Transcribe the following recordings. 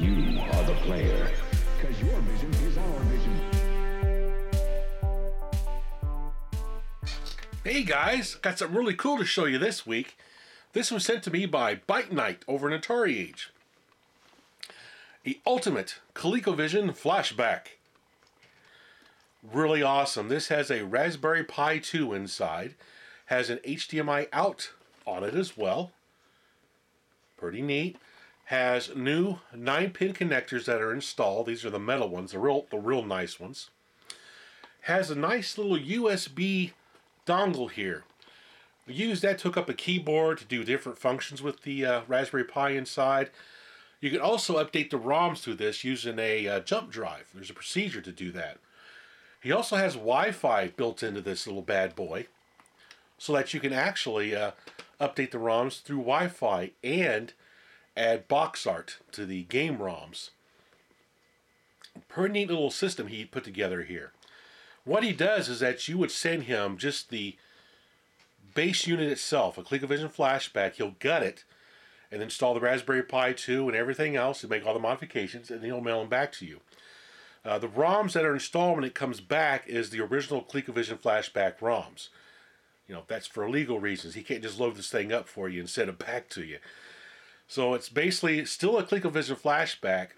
You are the player, because your vision is our vision. Hey guys, got something really cool to show you this week. This was sent to me by Bite Night over in Atariage. The ultimate ColecoVision Flashback. Really awesome. This has a Raspberry Pi 2 inside. Has an HDMI out on it as well. Pretty neat. Has new 9-pin connectors that are installed. These are the metal ones, the real nice ones. Has a nice little USB dongle here. We used that to hook up a keyboard to do different functions with the Raspberry Pi inside. You can also update the ROMs through this using a jump drive. There's a procedure to do that. He also has Wi-Fi built into this little bad boy, so that you can actually update the ROMs through Wi-Fi and add box art to the game ROMs. Pretty neat little system he put together here. What he does is that you would send him just the base unit itself, a ColecoVision Flashback. He'll gut it and install the Raspberry Pi 2 and everything else and make all the modifications, and then he'll mail them back to you. The ROMs that are installed when it comes back is the original ColecoVision Flashback ROMs. You know, that's for legal reasons. He can't just load this thing up for you and send it back to you. So it's basically still a ColecoVision Flashback,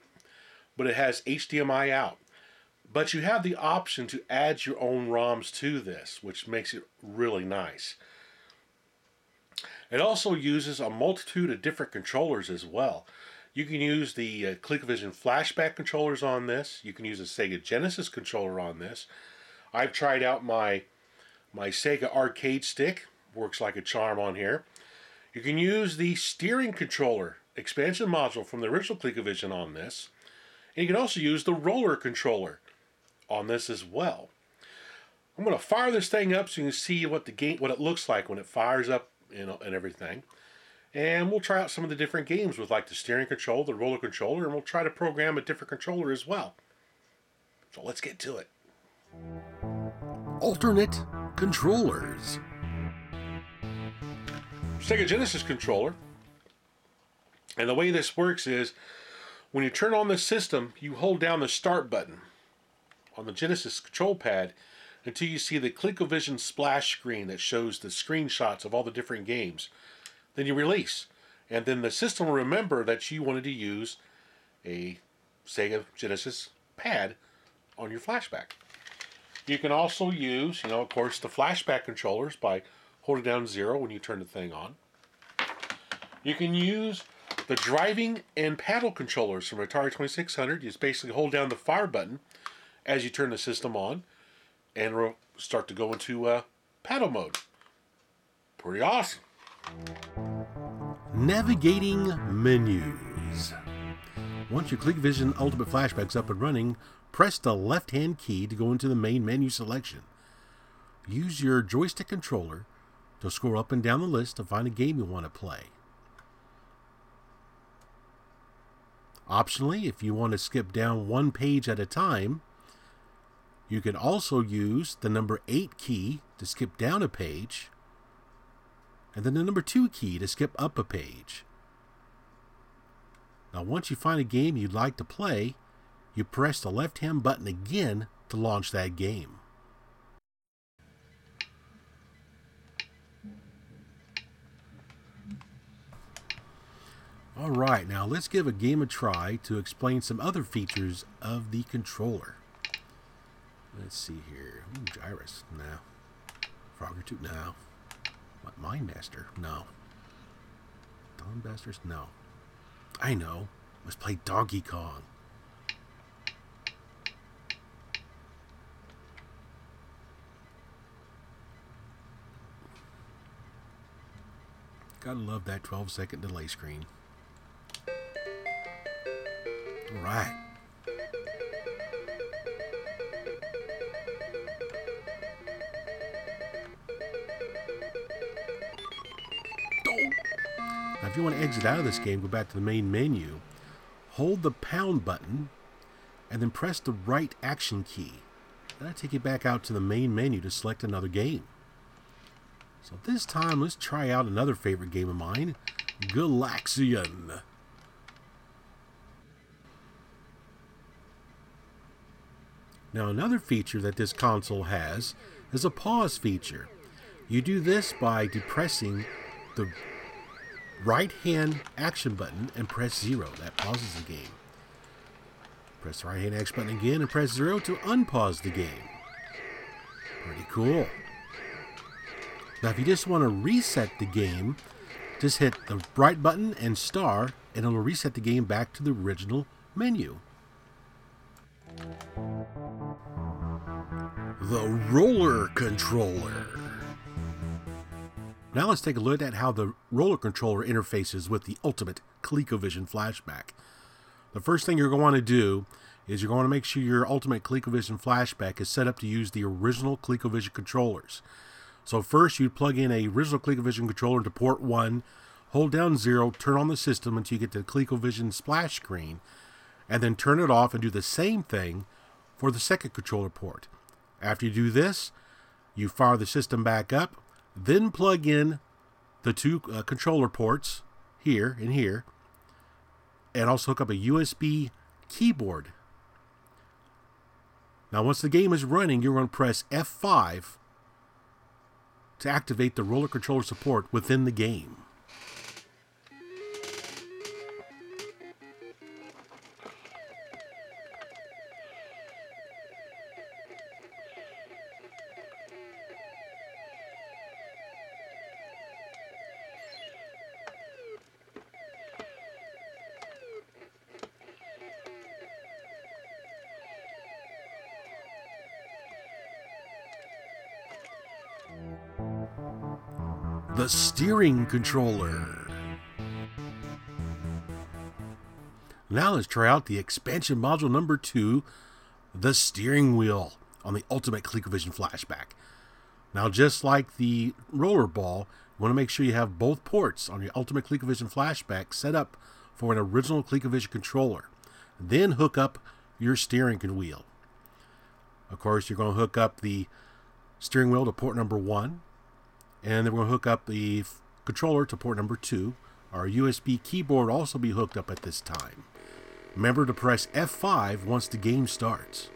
but it has HDMI out. But you have the option to add your own ROMs to this, which makes it really nice. It also uses a multitude of different controllers as well. You can use the ColecoVision Flashback controllers on this. You can use a Sega Genesis controller on this. I've tried out my Sega arcade stick. Works like a charm on here. You can use the steering controller expansion module from the original ColecoVision on this. And you can also use the roller controller on this as well. I'm going to fire this thing up so you can see what it looks like when it fires up, you know, and everything. And we'll try out some of the different games with like the steering control, the roller controller, and we'll try to program a different controller as well. So let's get to it. Alternate controllers. Sega Genesis controller. And the way this works is when you turn on the system, you hold down the start button on the Genesis control pad until you see the ColecoVision splash screen that shows the screenshots of all the different games. Then you release. And then the system will remember that you wanted to use a Sega Genesis pad on your Flashback. You can also use, of course, the Flashback controllers by holding down 0 when you turn the thing on. You can use the driving and paddle controllers from Atari 2600. You just basically hold down the fire button as you turn the system on, and it'll start to go into paddle mode. Pretty awesome. Navigating menus. Once your ColecoVision Ultimate Flashback's up and running, press the left-hand key to go into the main menu selection. Use your joystick controller to scroll up and down the list to find a game you want to play. Optionally, if you want to skip down one page at a time, you can also use the number 8 key to skip down a page, and then the number 2 key to skip up a page. Now, once you find a game you'd like to play, you press the left-hand button again to launch that game. Alright, now let's give a game a try to explain some other features of the controller. Let's see here. Gyrus, no. Frogger 2, no. What, Mind Master? No. Dawn Basters? No. I know. Let's play Donkey Kong. Gotta love that 12-second delay screen. Alright. Now, if you want to exit out of this game, go back to the main menu, hold the pound button, and then press the right action key. That'll take you back out to the main menu to select another game. So this time, let's try out another favorite game of mine, Galaxian. Now another feature that this console has is a pause feature. You do this by depressing the right hand action button and press 0. That pauses the game. Press the right hand action button again and press 0 to unpause the game. Pretty cool. Now if you just want to reset the game, just hit the right button and star and it'll reset the game back to the original menu. The roller controller. Now let's take a look at how the roller controller interfaces with the ultimate ColecoVision Flashback. The first thing you're going to want to do is you're going to make sure your ultimate ColecoVision Flashback is set up to use the original ColecoVision controllers. So first you plug in a original ColecoVision controller into port 1, hold down 0, turn on the system until you get the ColecoVision splash screen, and then turn it off and do the same thing for the second controller port. After you do this, you fire the system back up, then plug in the two controller ports here and here, and also hook up a USB keyboard. Now once the game is running, you're going to press F5 to activate the roller controller support within the game. The steering controller. Now let's try out the expansion module number 2, the steering wheel on the ultimate ColecoVision Flashback. Now just like the roller ball, you want to make sure you have both ports on your ultimate ColecoVision Flashback set up for an original ColecoVision controller. Then hook up your steering wheel. Of course, you're going to hook up the steering wheel to port number 1. And then we're going to hook up the controller to port number 2. Our USB keyboard will also be hooked up at this time. Remember to press F5 once the game starts.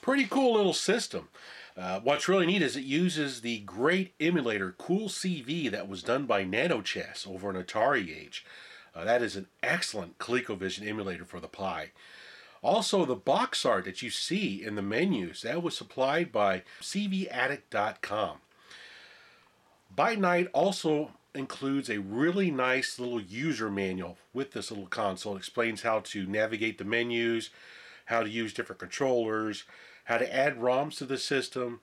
Pretty cool little system. What's really neat is it uses the great emulator ColecoVision that was done by NanoChess over on Atariage. That is an excellent ColecoVision emulator for the Pi. Also, the box art that you see in the menus, that was supplied by cvaddict.com. Byte Night also includes a really nice little user manual with this little console. It explains how to navigate the menus, how to use different controllers, how to add ROMs to the system,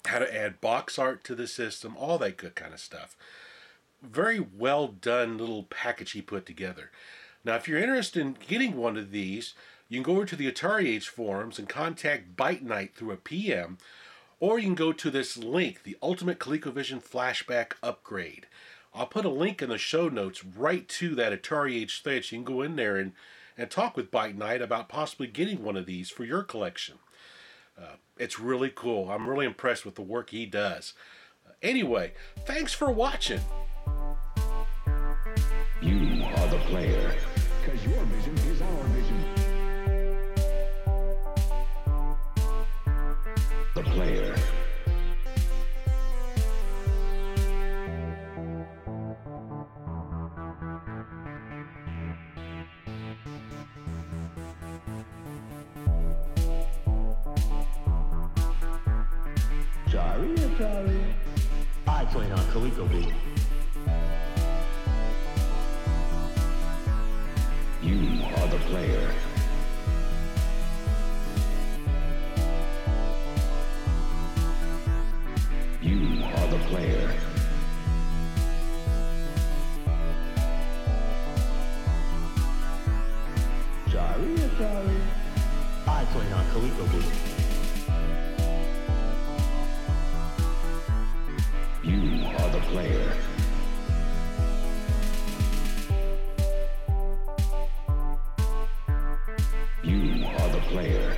how to add box art to the system, all that good kind of stuff. Very well done little package he put together. Now, if you're interested in getting one of these, you can go over to the Atariage forums and contact Byte Night through a PM, or you can go to this link, the Ultimate ColecoVision Flashback Upgrade. I'll put a link in the show notes right to that Atariage thread. You can go in there and talk with Byte Night about possibly getting one of these for your collection. It's really cool. I'm really impressed with the work he does. Anyway, thanks for watching. You are the player, because your vision is our vision. The player. Atari. I play on ColecoVision. You are the player. You are the player. Atari. I play on ColecoVision. player. You are the player.